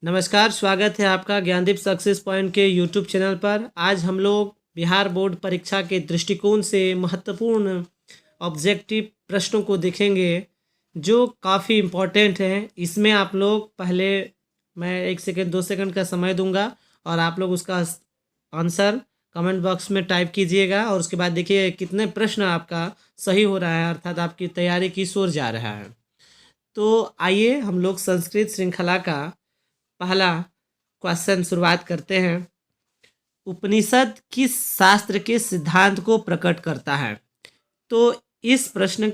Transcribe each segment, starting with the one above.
नमस्कार, स्वागत है आपका ज्ञानदीप सक्सेस पॉइंट के यूट्यूब चैनल पर। आज हम लोग बिहार बोर्ड परीक्षा के दृष्टिकोण से महत्वपूर्ण ऑब्जेक्टिव प्रश्नों को देखेंगे जो काफ़ी इम्पोर्टेंट हैं। इसमें आप लोग पहले मैं 1 सेकंड 2 सेकंड का समय दूंगा और आप लोग उसका आंसर कमेंट बॉक्स में टाइप कीजिएगा और उसके बाद देखिए कितने प्रश्न आपका सही हो रहा है, अर्थात आपकी तैयारी किस ओर जा रहा है। तो आइए हम लोग संस्कृत श्रृंखला का पहला क्वेश्चन शुरुआत करते हैं। उपनिषद किस शास्त्र के सिद्धांत को प्रकट करता है? तो इस प्रश्न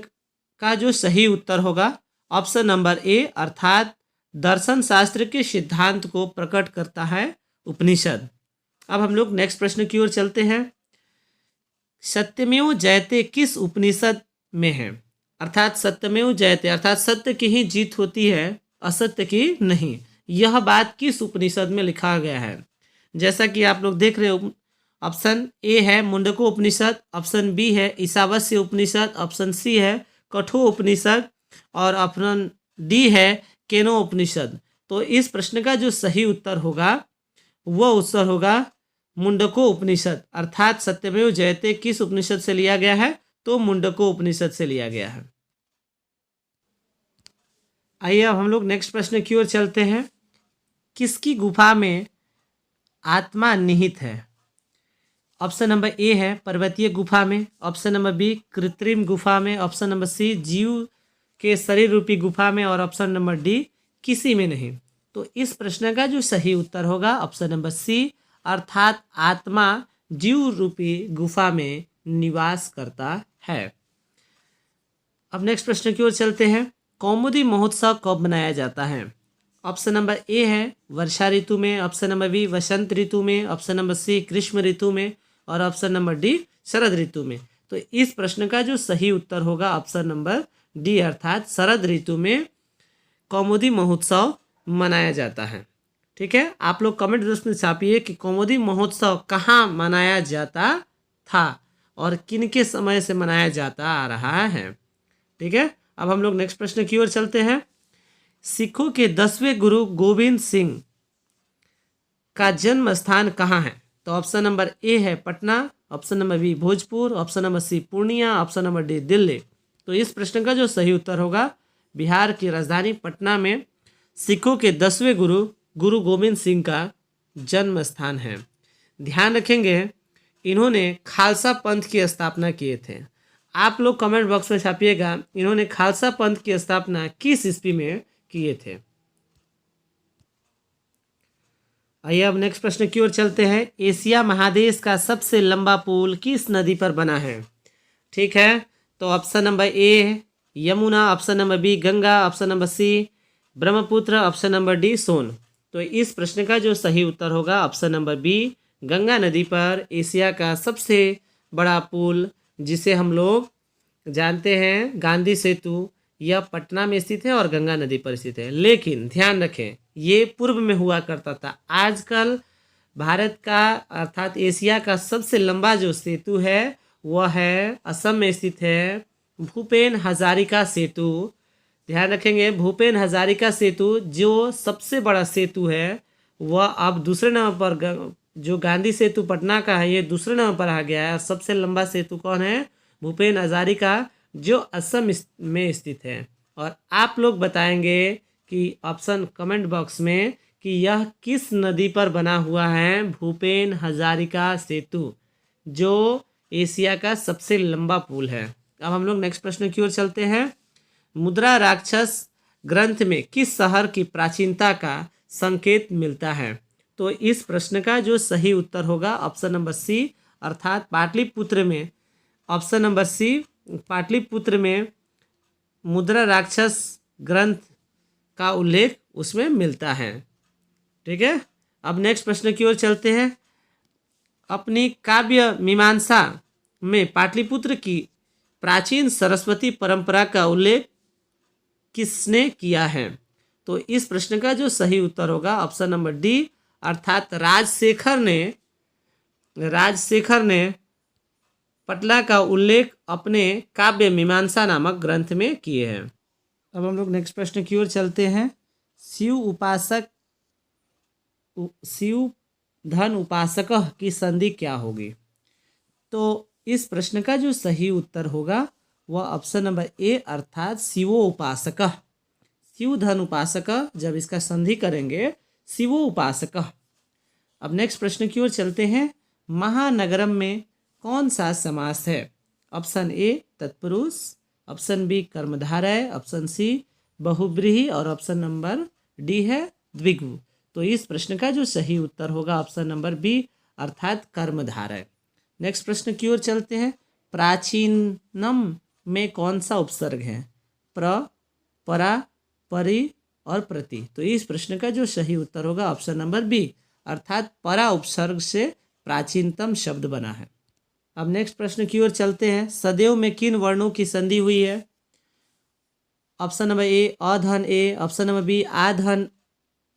का जो सही उत्तर होगा ऑप्शन नंबर ए, अर्थात दर्शन शास्त्र के सिद्धांत को प्रकट करता है उपनिषद। अब हम लोग नेक्स्ट प्रश्न की ओर चलते हैं। सत्यमेव जयते किस उपनिषद में है? अर्थात सत्यमेव जयते अर्थात सत्य की ही जीत होती है, असत्य की नहीं। यह बात किस उपनिषद में लिखा गया है? जैसा कि आप लोग देख रहे हो, ऑप्शन ए है मुंडको उपनिषद, ऑप्शन बी है ईशावास्य उपनिषद, ऑप्शन सी है कठोर उपनिषद और ऑप्शन डी है केनो उपनिषद। तो इस प्रश्न का जो सही उत्तर होगा वह उत्तर होगा मुंडको उपनिषद, अर्थात सत्यमेव जयते किस उपनिषद से लिया गया है? तो मुंडको उपनिषद से लिया गया है। आइए अब हम लोग नेक्स्ट प्रश्न की ओर चलते हैं। किसकी गुफा में आत्मा निहित है? ऑप्शन नंबर ए है पर्वतीय गुफा में, ऑप्शन नंबर बी कृत्रिम गुफा में, ऑप्शन नंबर सी जीव के शरीर रूपी गुफा में और ऑप्शन नंबर डी किसी में नहीं। तो इस प्रश्न का जो सही उत्तर होगा ऑप्शन नंबर सी, अर्थात आत्मा जीव रूपी गुफा में निवास करता है। अब नेक्स्ट प्रश्न की ओर चलते हैं। कौमुदी महोत्सव कब मनाया जाता है? ऑप्शन नंबर ए है वर्षा ऋतु में, ऑप्शन नंबर बी वसंत ऋतु में, ऑप्शन नंबर सी ग्रीष्म ऋतु में और ऑप्शन नंबर डी शरद ऋतु में। तो इस प्रश्न का जो सही उत्तर होगा ऑप्शन नंबर डी, अर्थात शरद ऋतु में कौमुदी महोत्सव मनाया जाता है। ठीक है, आप लोग कमेंट बॉक्स में छापिए कि कौमुदी महोत्सव कहाँ मनाया जाता था और किन के समय से मनाया जाता आ रहा है। ठीक है, अब हम लोग नेक्स्ट प्रश्न की ओर चलते हैं। सिखों के 10वें गुरु गोविंद सिंह का जन्म स्थान कहाँ है? तो ऑप्शन नंबर ए है Patna, option number B Bhojpur, option number C Purnia, option number D Delhi. तो इस प्रश्न का जो सही उत्तर होगा बिहार की राजधानी पटना में सिखों के 10वें गुरु गुरु गोविंद सिंह का जन्म स्थान है। ध्यान रखेंगे इन्होंने खालसा पंथ की स्थापना किए थे। आप लोग कमेंट बॉक्स में छापिएगा इन्होंने खालसा पंथ की स्थापना किस ईस्वी में किए थे। आइए अब नेक्स्ट प्रश्न की ओर चलते हैं। एशिया महादेश का सबसे लंबा पुल किस नदी पर बना है? ठीक है, तो option number A Yamuna, option number B Ganga, option number C Brahmaputra, option number D Son. तो इस प्रश्न का जो सही उत्तर होगा ऑप्शन नंबर बी, गंगा नदी पर एशिया का सबसे बड़ा पुल जिसे हम लोग जानते हैं गांधी सेतु, यह पटना में स्थित है और गंगा नदी पर स्थित है। लेकिन ध्यान रखें ये पूर्व में हुआ करता था। आजकल भारत का अर्थात एशिया का सबसे लंबा जो सेतु है वह है असम में स्थित है भूपेन हजारिका सेतु। ध्यान रखेंगे भूपेन हजारिका सेतु जो सबसे बड़ा सेतु है वह अब दूसरे नंबर पर, जो गांधी सेतु पटना का है ये दूसरे नंबर पर आ गया है। और सबसे लंबा सेतु कौन है? भूपेन हजारिका जो असम में स्थित है। और आप लोग बताएंगे कि ऑप्शन कमेंट बॉक्स में कि यह किस नदी पर बना हुआ है भूपेन हजारिका सेतु जो एशिया का सबसे लंबा पुल है। अब हम लोग नेक्स्ट प्रश्न की ओर चलते हैं। मुद्रा राक्षस ग्रंथ में किस शहर की प्राचीनता का संकेत मिलता है? तो इस प्रश्न का जो सही उत्तर होगा ऑप्शन नंबर सी, अर्थात पाटलिपुत्र में, ऑप्शन नंबर सी पाटलिपुत्र में मुद्रा राक्षस ग्रंथ का उल्लेख उसमें मिलता है। ठीक है, अब नेक्स्ट प्रश्न की ओर चलते हैं। अपनी काव्य मीमांसा में पाटलिपुत्र की प्राचीन सरस्वती परंपरा का उल्लेख किसने किया है? तो इस प्रश्न का जो सही उत्तर होगा ऑप्शन नंबर डी, अर्थात राजशेखर ने पटना का उल्लेख अपने काव्य मीमांसा नामक ग्रंथ में किए हैं। अब हम लोग नेक्स्ट प्रश्न की ओर चलते हैं। शिव उपासक शिव धन उपासकः की संधि क्या होगी? तो इस प्रश्न का जो सही उत्तर होगा वह ऑप्शन नंबर ए अर्थात शिवो उपासकः। शिव धन उपासकः जब इसका संधि करेंगे शिवो उपासकः। अब नेक्स्ट प्रश्न की ओर चलते हैं। महानगरम में कौन सा समास है? ऑप्शन ए तत्पुरुष, ऑप्शन बी कर्मधारय, ऑप्शन सी बहुब्रीहि और ऑप्शन नंबर डी है द्विगु। तो इस प्रश्न का जो सही उत्तर होगा ऑप्शन नंबर बी अर्थात कर्मधारय। नेक्स्ट प्रश्न की ओर चलते हैं। प्राचीनम में कौन सा उपसर्ग है? प्र, परा, परि और प्रति। तो इस प्रश्न का जो सही उत्तर होगा ऑप्शन नंबर बी अर्थात परा उपसर्ग से प्राचीनतम शब्द बना है। अब नेक्स्ट प्रश्न की ओर चलते हैं। सदैव में किन वर्णों की संधि हुई है? ऑप्शन नंबर ए अधन ए, ऑप्शन नंबर बी आधन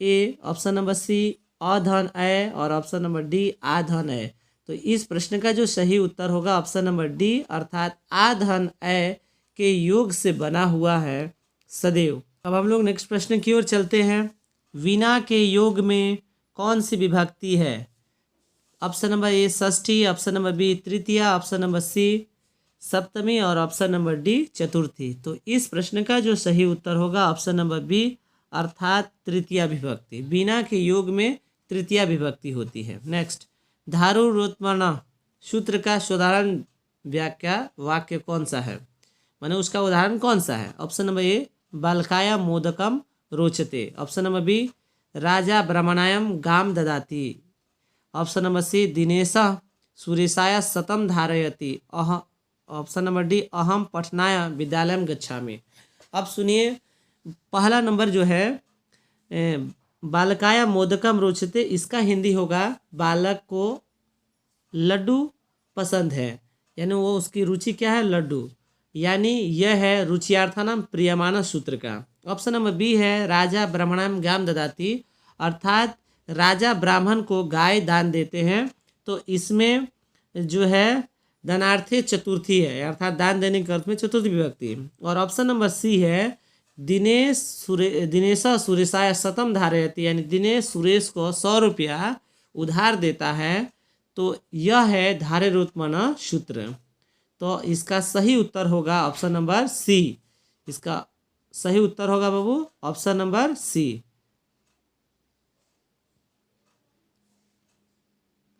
ए, ऑप्शन नंबर सी अधन ए और ऑप्शन नंबर डी आधन ए। तो इस प्रश्न का जो सही उत्तर होगा ऑप्शन नंबर डी अर्थात आधन ए के योग से बना हुआ है सदैव। अब हम लोग नेक्स्ट प्रश्न की ओर चलते हैं। विना के योग में कौन सी विभक्ति है? ऑप्शन नंबर ए षष्ठी, ऑप्शन नंबर बी तृतीया, ऑप्शन नंबर सी सप्तमी और ऑप्शन नंबर डी चतुर्थी। तो इस प्रश्न का जो सही उत्तर होगा ऑप्शन नंबर बी अर्थात तृतीया विभक्ति। बिना के योग में तृतीया विभक्ति होती है। नेक्स्ट, धारुरोत्मना सूत्र का साधारण व्याख्या वाक्य कौन सा है? माने उसका उदाहरण कौन सा है? ऑप्शन नंबर ए बालकाय मोदकम रोचते, ऑप्शन नंबर बी राजा ब्राह्मणायम गाम ददाति, ऑप्शन नंबर सी दिनेश सुरेशाय शतम धारयति, ऑप्शन नंबर डी अहम पठनाय विद्यालयम गच्छामि। अब सुनिए, पहला नंबर जो है बालकाय मोदकम रोचते, इसका हिंदी होगा बालक को लड्डू पसंद है, यानी वो उसकी रुचि क्या है? लड्डू। यानी यह है रुचियार्थानाम प्रियमाण सूत्र का। ऑप्शन नंबर बी है राजा ब्राह्मणाम गाम ददाति, अर्थात राजा ब्राह्मण को गाय दान देते हैं। तो इसमें जो है दानार्थे चतुर्थी है, अर्थात दान देने के अर्थ में चतुर्थी विभक्ति। और ऑप्शन नंबर सी है दिनेश सुरेशाय शतम धारयति, यानी दिनेश सुरेश को 100 रुपया उधार देता है। तो यह है धारेरोत्मना सूत्र। तो इसका सही उत्तर होगा ऑप्शन नंबर सी। इसका सही उत्तर होगा बाबू ऑप्शन नंबर सी।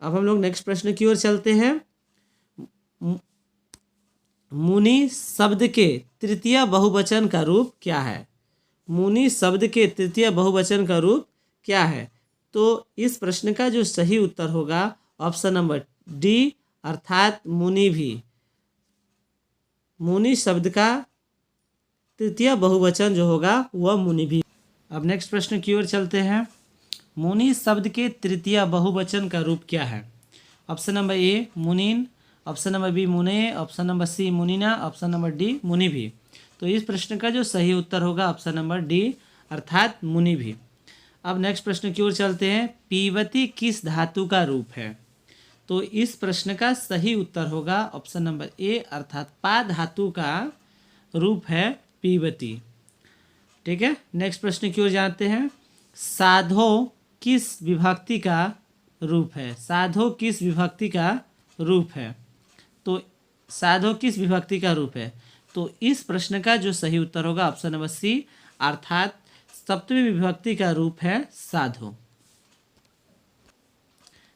अब हम लोग नेक्स्ट प्रश्न की ओर चलते हैं। मुनि शब्द के तृतीय बहुवचन का रूप क्या है? मुनि शब्द के तृतीय बहुवचन का रूप क्या है? तो इस प्रश्न का जो सही उत्तर होगा ऑप्शन नंबर डी अर्थात मुनि भी। मुनि शब्द का तृतीय बहुवचन जो होगा वह मुनि भी। अब नेक्स्ट प्रश्न की ओर चलते हैं। मुनि शब्द के तृतीय बहुवचन का रूप क्या है? ऑप्शन नंबर ए मुनिन, ऑप्शन नंबर बी मुने, ऑप्शन नंबर सी मुनिना, ऑप्शन नंबर डी मुनि भी। तो इस प्रश्न का जो सही उत्तर होगा ऑप्शन नंबर डी अर्थात मुनि भी। अब नेक्स्ट प्रश्न की ओर चलते हैं। पीवती किस धातु का रूप है? तो इस प्रश्न का सही उत्तर होगा ऑप्शन नंबर ए अर्थात पा धातु का रूप है पीवती। ठीक है, नेक्स्ट प्रश्न की ओर जाते हैं। साधो किस विभक्ति का रूप है? साधो किस विभक्ति का रूप है? तो साधो किस विभक्ति का रूप है? तो इस प्रश्न का जो सही उत्तर होगा ऑप्शन नंबर सी अर्थात सप्तमी विभक्ति का रूप है साधो।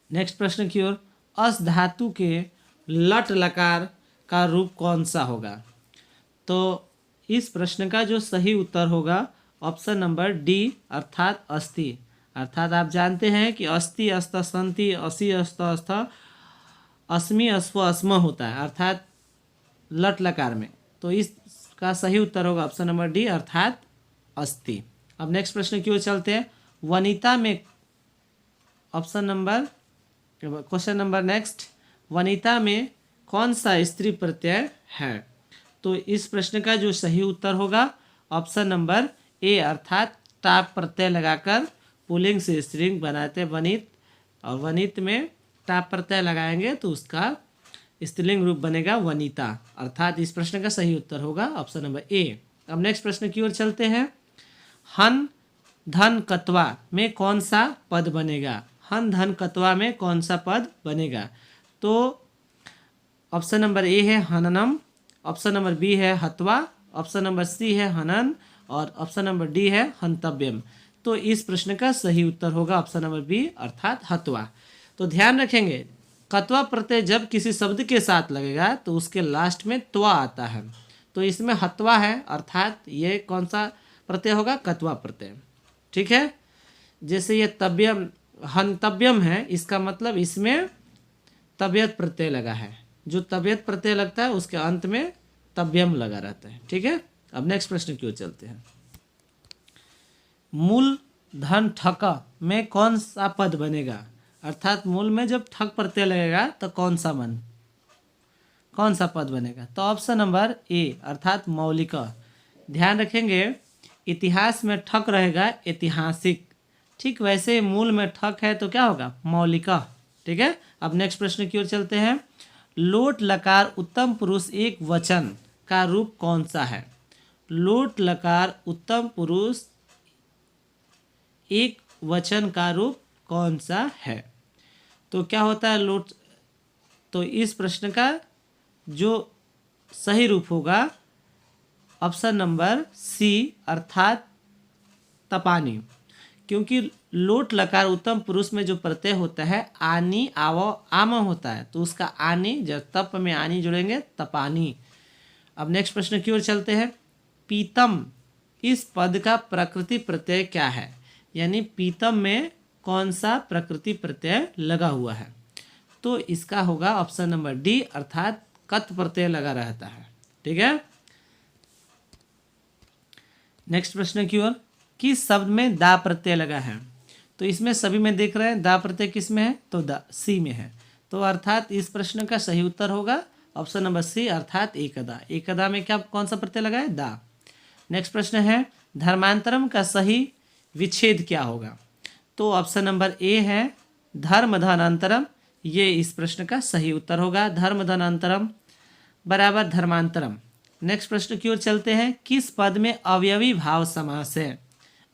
नेक्स्ट प्रश्न की ओर। अस धातु के लट लकार का रूप कौन सा होगा? तो इस प्रश्न का जो सही उत्तर होगा ऑप्शन नंबर डी अर्थात अस्ति। अर्थात आप जानते हैं कि अस्ति अस्त संति असि अस्त अस्थ अस्मि अस्व अस्म होता है अर्थात लट लकार में। तो इसका सही उत्तर होगा ऑप्शन नंबर डी अर्थात अस्ति। अब नेक्स्ट प्रश्न की ओर चलते हैं। वनिता में क्वेश्चन नंबर नेक्स्ट, वनिता में कौन सा स्त्री प्रत्यय है? तो इस प्रश्न का जो सही उत्तर होगा ऑप्शन नंबर ए अर्थात टाप प्रत्यय लगाकर पुल्लिंग से स्त्रीलिंग बनाते वनित, और वनित में टाप प्रत्यय लगाएंगे तो उसका स्त्रीलिंग रूप बनेगा वनिता। अर्थात इस प्रश्न का सही उत्तर होगा ऑप्शन नंबर ए। अब नेक्स्ट प्रश्न की ओर चलते हैं। हन धन कत्वा में कौन सा पद बनेगा? हन धन कत्वा में कौन सा पद बनेगा? तो ऑप्शन नंबर ए है हननम, ऑप्शन नंबर बी है हत्वा, ऑप्शन नंबर सी है हनन और ऑप्शन नंबर डी है हंतव्यम। तो इस प्रश्न का सही उत्तर होगा ऑप्शन नंबर बी अर्थात हत्वा। तो ध्यान रखेंगे कत्वा प्रत्यय जब किसी शब्द के साथ लगेगा तो उसके लास्ट में त्वा आता है, तो इसमें हत्वा है अर्थात ये कौन सा प्रत्यय होगा? कत्वा प्रत्यय। ठीक है, जैसे ये तव्यम हंतव्यम है, इसका मतलब इसमें तबियत प्रत्यय लगा है, जो तबियत प्रत्यय लगता है उसके अंत में तव्यम लगा रहता है। ठीक है, अब नेक्स्ट प्रश्न की ओर चलते हैं। मूल धन ठक में कौन सा पद बनेगा? अर्थात मूल में जब ठक प्रत्यय लगेगा तो कौन सा पद बनेगा? तो ऑप्शन नंबर ए अर्थात मौलिक। ध्यान रखेंगे इतिहास में ठक रहेगा ऐतिहासिक, ठीक वैसे मूल में ठक है तो क्या होगा? मौलिक। ठीक है, अब नेक्स्ट प्रश्न की ओर चलते हैं। लोट लकार उत्तम पुरुष एक वचन का रूप कौन सा है? लोट लकार उत्तम पुरुष एक वचन का रूप कौन सा है? तो क्या होता है लोट? तो इस प्रश्न का जो सही रूप होगा ऑप्शन नंबर सी अर्थात तपानी, क्योंकि लोट लकार उत्तम पुरुष में जो प्रत्यय होता है आनी आवो आम होता है, तो उसका आनी जब तप में आनी जुड़ेंगे तपानी। अब नेक्स्ट प्रश्न की ओर चलते हैं। पीतम इस पद का प्रकृति प्रत्यय क्या है? यानी पीतम में कौन सा प्रकृति प्रत्यय लगा हुआ है? तो इसका होगा ऑप्शन नंबर डी अर्थात कत प्रत्यय लगा रहता है। ठीक है, नेक्स्ट प्रश्न की ओर। किस शब्द में दा प्रत्यय लगा है? तो इसमें सभी में देख रहे हैं दा प्रत्यय किस में है? तो दा सी में है, तो अर्थात इस प्रश्न का सही उत्तर होगा ऑप्शन नंबर सी अर्थात एकदा। एकदा में क्या कौन सा प्रत्यय लगा है? दा। नेक्स्ट प्रश्न है धर्मांतरम का सही विच्छेद क्या होगा? तो ऑप्शन नंबर ए है धर्म धनांतरम, ये इस प्रश्न का सही उत्तर होगा। धर्म धनांतरम बराबर धर्मांतरम। नेक्स्ट प्रश्न की ओर चलते हैं। किस पद में अवयवी भाव समास है?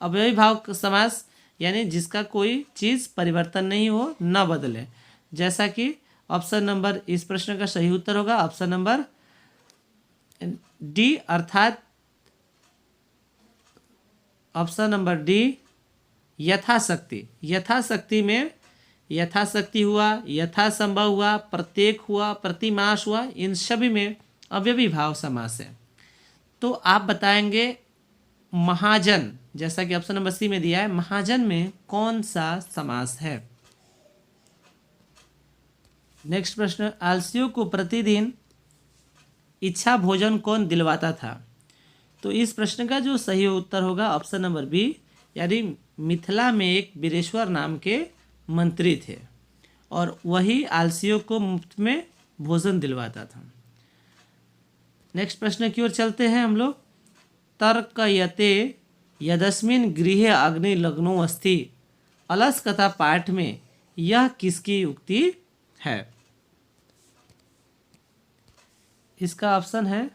अवयवी भाव समास यानी जिसका कोई चीज़ परिवर्तन नहीं हो, न बदले, जैसा कि ऑप्शन नंबर इस प्रश्न का सही उत्तर होगा ऑप्शन नंबर डी अर्थात ऑप्शन नंबर डी यथाशक्ति। यथाशक्ति में यथाशक्ति हुआ, यथासंभव हुआ, प्रत्येक हुआ, प्रतिमास हुआ, इन सभी में अवयवी भाव समास है। तो आप बताएंगे महाजन, जैसा कि ऑप्शन नंबर सी में दिया है, महाजन में कौन सा समास है? नेक्स्ट प्रश्न, आलसियों को प्रतिदिन इच्छा भोजन कौन दिलवाता था? तो इस प्रश्न का जो सही उत्तर होगा ऑप्शन नंबर बी, यानी मिथिला में एक वीरेश्वर नाम के मंत्री थे और वही आलसियों को मुफ्त में भोजन दिलवाता था। नेक्स्ट प्रश्न की ओर चलते हैं हम लोग। तर्कयते यदस्मिन् गृहे अग्नि लग्नो अस्ति अलस कथा पाठ में यह किसकी उक्ति है? इसका ऑप्शन है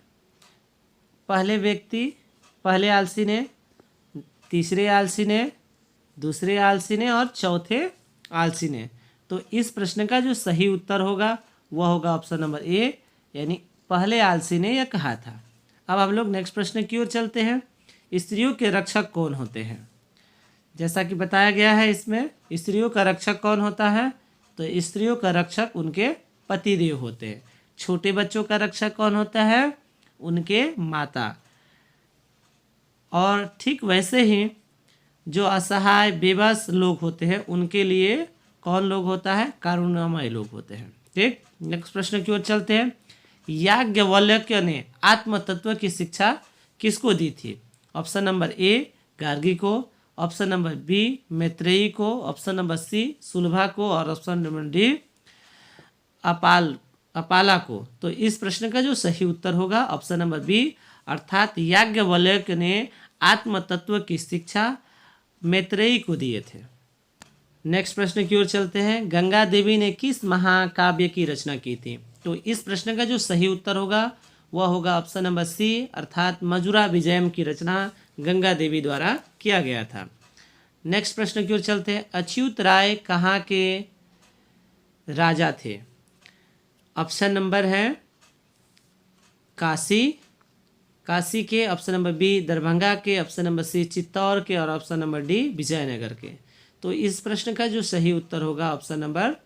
पहले व्यक्ति, पहले आलसी ने, तीसरे आलसी ने, दूसरे आलसी ने और चौथे आलसी ने। तो इस प्रश्न का जो सही उत्तर होगा वह होगा ऑप्शन नंबर ए, यानी पहले आलसी ने यह कहा था। अब हम लोग नेक्स्ट प्रश्न की ओर चलते हैं। स्त्रियों के रक्षक कौन होते हैं? जैसा कि बताया गया है इसमें स्त्रियों का रक्षक कौन होता है? तो स्त्रियों का रक्षक उनके पतिदेव होते हैं। छोटे बच्चों का रक्षक कौन होता है? उनके माता। और ठीक वैसे ही जो असहाय बेबस लोग होते हैं उनके लिए कौन लोग होता है? करुणामय लोग होते हैं। ठीक, नेक्स्ट प्रश्न की ओर चलते हैं। याज्ञवल्क्य ने आत्म तत्व की शिक्षा किसको दी थी? ऑप्शन नंबर ए गार्गी को, ऑप्शन नंबर बी मैत्रेयी को, ऑप्शन नंबर सी सुलभा को और ऑप्शन नंबर डी अपाला को। तो इस प्रश्न का जो सही उत्तर होगा ऑप्शन नंबर बी अर्थात याज्ञवल्क्य ने आत्म तत्व की शिक्षा मैत्रेयी को दिए थे। नेक्स्ट प्रश्न की ओर चलते हैं। गंगा देवी ने किस महाकाव्य की रचना की थी? तो इस प्रश्न का जो सही उत्तर होगा वह होगा ऑप्शन नंबर सी अर्थात मजुरा विजयम की रचना गंगा देवी द्वारा किया गया था। नेक्स्ट प्रश्न की ओर चलते हैं। अच्युत राय कहाँ के राजा थे? ऑप्शन नंबर है काशी, काशी के, ऑप्शन नंबर बी दरभंगा के, ऑप्शन नंबर सी चित्तौड़ के, और ऑप्शन नंबर डी विजयनगर के। तो इस प्रश्न का जो सही उत्तर होगा ऑप्शन नंबर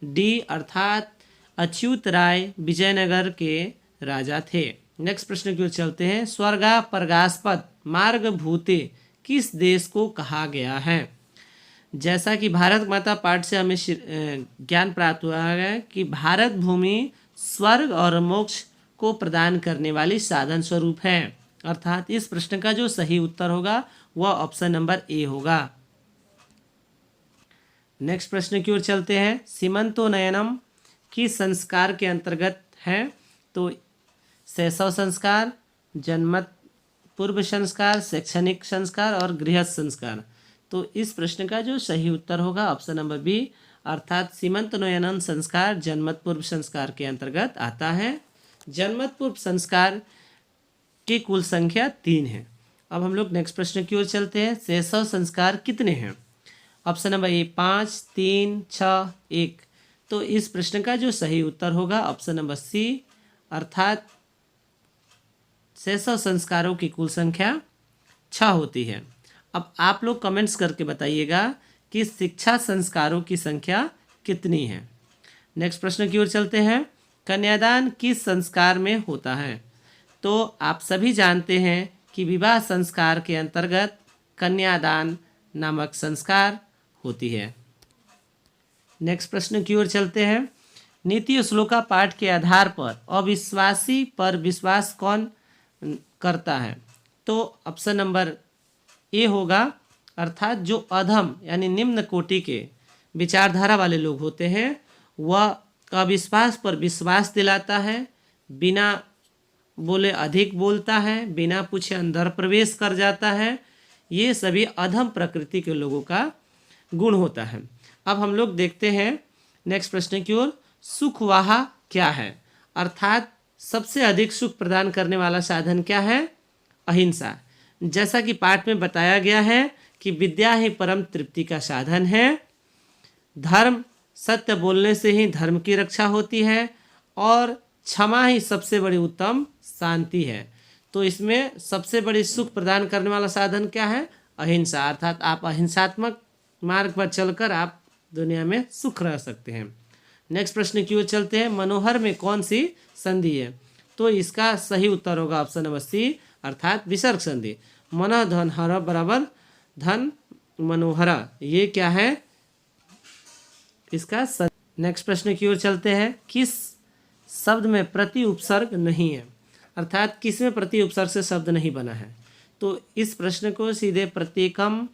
डी, अर्थात अच्युत राय विजयनगर के राजा थे। नेक्स्ट प्रश्न की ओर चलते हैं। स्वर्गा प्रगास्पद मार्ग भूते किस देश को कहा गया है? जैसा कि भारत माता पाठ से हमें ज्ञान प्राप्त हुआ है कि भारत भूमि स्वर्ग और मोक्ष को प्रदान करने वाली साधन स्वरूप है, अर्थात इस प्रश्न का जो सही उत्तर होगा वह ऑप्शन नंबर ए होगा। नेक्स्ट प्रश्न की ओर चलते हैं। सीमंतो नयनम किस संस्कार के अंतर्गत है? तो शैशव संस्कार, जन्मत पूर्व संस्कार, शैक्षणिक संस्कार और गृहस्थ संस्कार। तो इस प्रश्न का जो सही उत्तर होगा ऑप्शन नंबर बी, अर्थात सीमंतनोयनन संस्कार जन्मत पूर्व संस्कार के अंतर्गत आता है। जन्मत पूर्व संस्कार की कुल संख्या 3 है। अब हम लोग नेक्स्ट प्रश्न की ओर चलते हैं। शैशव संस्कार कितने हैं? ऑप्शन नंबर ए 5, 3, 6, 1। तो इस प्रश्न का जो सही उत्तर होगा ऑप्शन नंबर सी, अर्थात शैशव संस्कारों की कुल संख्या 6 होती है। अब आप लोग कमेंट्स करके बताइएगा कि शिक्षा संस्कारों की संख्या कितनी है। नेक्स्ट प्रश्न की ओर चलते हैं। कन्यादान किस संस्कार में होता है? तो आप सभी जानते हैं कि विवाह संस्कार के अंतर्गत कन्यादान नामक संस्कार होती है। नेक्स्ट प्रश्न की ओर चलते हैं। नीति और श्लोका पाठ के आधार पर अविश्वासी पर विश्वास कौन करता है? तो ऑप्शन नंबर ए होगा, अर्थात जो अधम यानी निम्न कोटि के विचारधारा वाले लोग होते हैं वह अविश्वास पर विश्वास दिलाता है, बिना बोले अधिक बोलता है, बिना पूछे अंदर प्रवेश कर जाता है। ये सभी अधम प्रकृति के लोगों का गुण होता है। अब हम लोग देखते हैं नेक्स्ट प्रश्न की ओर। सुखवाहा क्या है? अर्थात सबसे अधिक सुख प्रदान करने वाला साधन क्या है? अहिंसा। जैसा कि पाठ में बताया गया है कि विद्या ही परम तृप्ति का साधन है। धर्म, सत्य बोलने से ही धर्म की रक्षा होती है और क्षमा ही सबसे बड़ी उत्तम शांति है। तो इसमें सबसे बड़ी सुख प्रदान करने वाला साधन क्या है? अहिंसा। अर्थात आप अहिंसात्मक मार्ग पर चलकर आप दुनिया में सुख रह सकते हैं। नेक्स्ट प्रश्न की ओर चलते हैं। मनोहर में कौन सी संधि है? तो इसका सही उत्तर होगा ऑप्शन नंबर सी, अर्थात विसर्ग संधि। मन धन हर बराबर धन मनोहरा, ये क्या है इसका नेक्स्ट प्रश्न की ओर चलते हैं। किस शब्द में प्रति उपसर्ग नहीं है? अर्थात किस में प्रति उपसर्ग से शब्द नहीं बना है? तो इस प्रश्न को सीधे प्रत्येकम,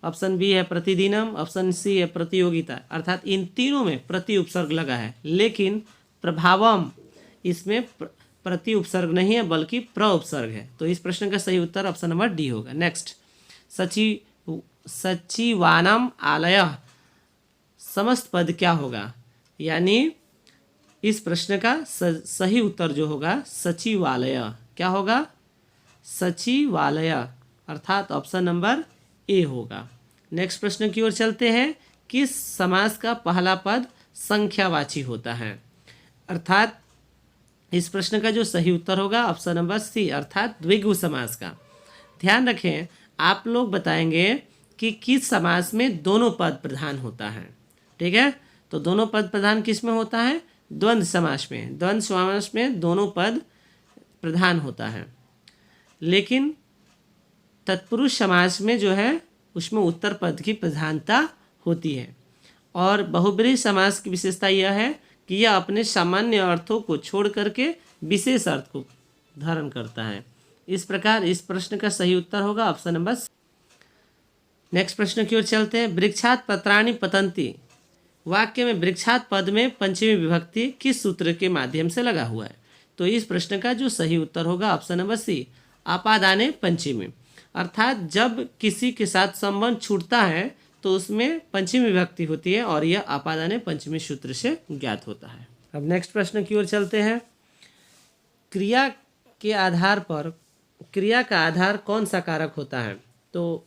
ऑप्शन बी है प्रतिदिनम, ऑप्शन सी है प्रतियोगिता, अर्थात इन तीनों में प्रति उपसर्ग लगा है, लेकिन प्रभावम इसमें प्रति उपसर्ग नहीं है बल्कि प्र उपसर्ग है। तो इस प्रश्न का सही उत्तर ऑप्शन नंबर डी होगा। नेक्स्ट, सचिवानम आलय समस्त पद क्या होगा? यानी इस प्रश्न का सही उत्तर जो होगा सचिवालय, क्या होगा? सचिवालय, अर्थात ऑप्शन नंबर ए होगा। नेक्स्ट प्रश्न की ओर चलते हैं। किस समास का पहला पद संख्यावाची होता है? अर्थात इस प्रश्न का जो सही उत्तर होगा ऑप्शन नंबर सी, अर्थात द्विगु समास का। ध्यान रखें, आप लोग बताएंगे कि किस समास में दोनों पद प्रधान होता है। ठीक है, तो दोनों पद प्रधान किस में होता है? द्वंद्व समास में। द्वंद्व समास में दोनों पद प्रधान होता है, लेकिन तत्पुरुष समास में जो है उसमें उत्तर पद की प्रधानता होती है। और बहुब्रीहि समास की विशेषता यह है कि यह अपने सामान्य अर्थों को छोड़ करके विशेष अर्थ को धारण करता है। इस प्रकार इस प्रश्न का सही उत्तर होगा ऑप्शन नंबर। नेक्स्ट प्रश्न की ओर चलते हैं। वृक्षात पत्राणि पतंती वाक्य में वृक्षात पद में पंचमी विभक्ति किस सूत्र के माध्यम से लगा हुआ है? तो इस प्रश्न का जो सही उत्तर होगा ऑप्शन नंबर सी, आपादाने पंचमी। अर्थात जब किसी के साथ संबंध छूटता है तो उसमें पंचमी विभक्ति होती है और यह आपादाने पंचमी सूत्र से ज्ञात होता है। अब नेक्स्ट प्रश्न की ओर चलते हैं। क्रिया के आधार पर क्रिया का आधार कौन सा कारक होता है? तो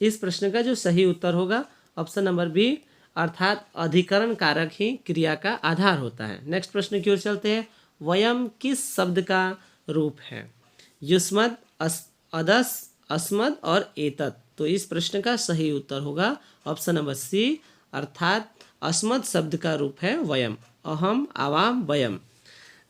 इस प्रश्न का जो सही उत्तर होगा ऑप्शन नंबर बी, अर्थात अधिकरण कारक ही क्रिया का आधार होता है। नेक्स्ट प्रश्न की ओर चलते हैं। वयम किस शब्द का रूप है? युष्मद, अदस, अस्मद और एतत्। तो इस प्रश्न का सही उत्तर होगा ऑप्शन नंबर सी, अर्थात अस्मद शब्द का रूप है वयम। अहम, आवाम, वयम।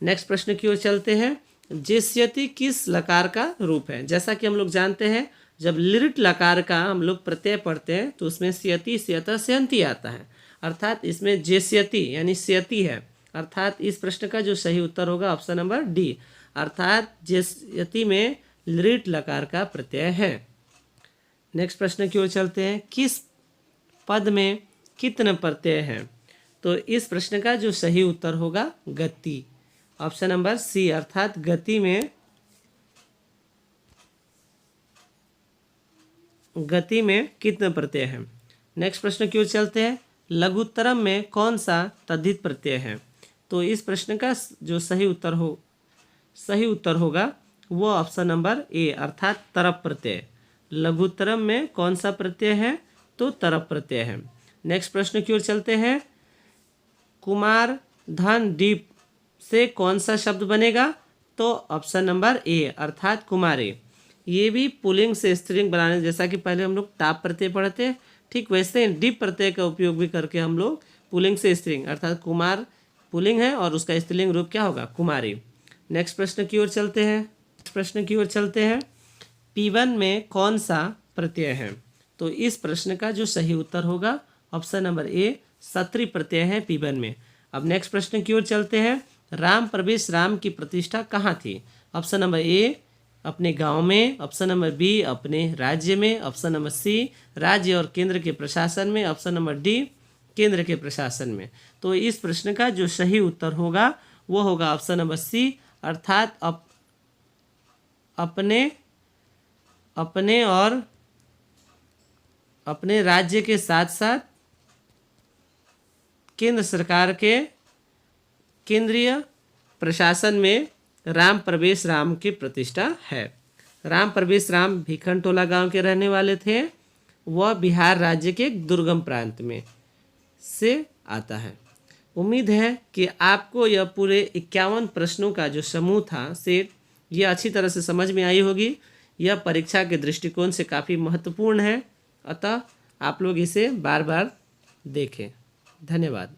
नेक्स्ट प्रश्न की ओर चलते हैं। जेस्यति किस लकार का रूप है? जैसा कि हम लोग जानते हैं, जब लिट लकार का हम लोग प्रत्यय पढ़ते हैं तो उसमें स्यति, स्यत, स्यंती आता है, अर्थात इसमें जेस्यति यानी स्यति है, अर्थात इस प्रश्न का जो सही उत्तर होगा ऑप्शन नंबर डी, अर्थात जेस्यति में लिट लकार का प्रत्यय है। नेक्स्ट प्रश्न की ओर चलते हैं। किस पद में कितने प्रत्यय हैं? तो इस प्रश्न का जो सही उत्तर होगा गति, ऑप्शन नंबर सी, अर्थात गति में कितने प्रत्यय हैं। नेक्स्ट प्रश्न की ओर चलते हैं। लघुत्तरम में कौन सा तद्धित प्रत्यय है? तो इस प्रश्न का जो सही उत्तर होगा वो ऑप्शन नंबर ए, अर्थात तरप प्रत्यय। लघुत्तरम में कौन सा प्रत्यय है? तो तरप प्रत्यय है। नेक्स्ट प्रश्न की ओर चलते हैं। कुमार, धन, दीप से कौन सा शब्द बनेगा? तो ऑप्शन नंबर ए, अर्थात कुमारी। ये भी पुल्लिंग से स्त्रीलिंग बनाने, जैसा कि पहले हम लोग टाप प्रत्यय पढ़ते हैं, ठीक वैसे डीप प्रत्यय का उपयोग भी करके हम लोग पुल्लिंग से स्त्रीलिंग, अर्थात कुमार पुल्लिंग है और उसका स्त्रीलिंग रूप क्या होगा? कुमारी। नेक्स्ट प्रश्न की ओर चलते हैं। P1 में कौन सा प्रत्यय है? तो इस प्रश्न का जो सही उत्तर होगा ऑप्शन नंबर ए, सत्री प्रत्यय है P1 में। अब नेक्स्ट प्रश्न की ओर चलते हैं। राम प्रवेश राम की प्रतिष्ठा कहाँ थी? ऑप्शन नंबर ए, अपने गांव में, ऑप्शन नंबर बी, अपने राज्य में, ऑप्शन नंबर सी, राज्य और केंद्र के प्रशासन में, ऑप्शन नंबर डी, केंद्र के प्रशासन में। तो इस प्रश्न का जो सही उत्तर होगा वो होगा ऑप्शन नंबर सी, अर्थात अपने राज्य के साथ साथ केंद्र सरकार के केंद्रीय प्रशासन में राम प्रवेश राम की प्रतिष्ठा है। राम प्रवेश राम भिखनटोला गांव के रहने वाले थे। वह बिहार राज्य के दुर्गम प्रांत में से आता है। उम्मीद है कि आपको यह पूरे 51 प्रश्नों का जो समूह था सेट, यह अच्छी तरह से समझ में आई होगी। यह परीक्षा के दृष्टिकोण से काफ़ी महत्वपूर्ण है, अतः आप लोग इसे बार बार देखें। धन्यवाद।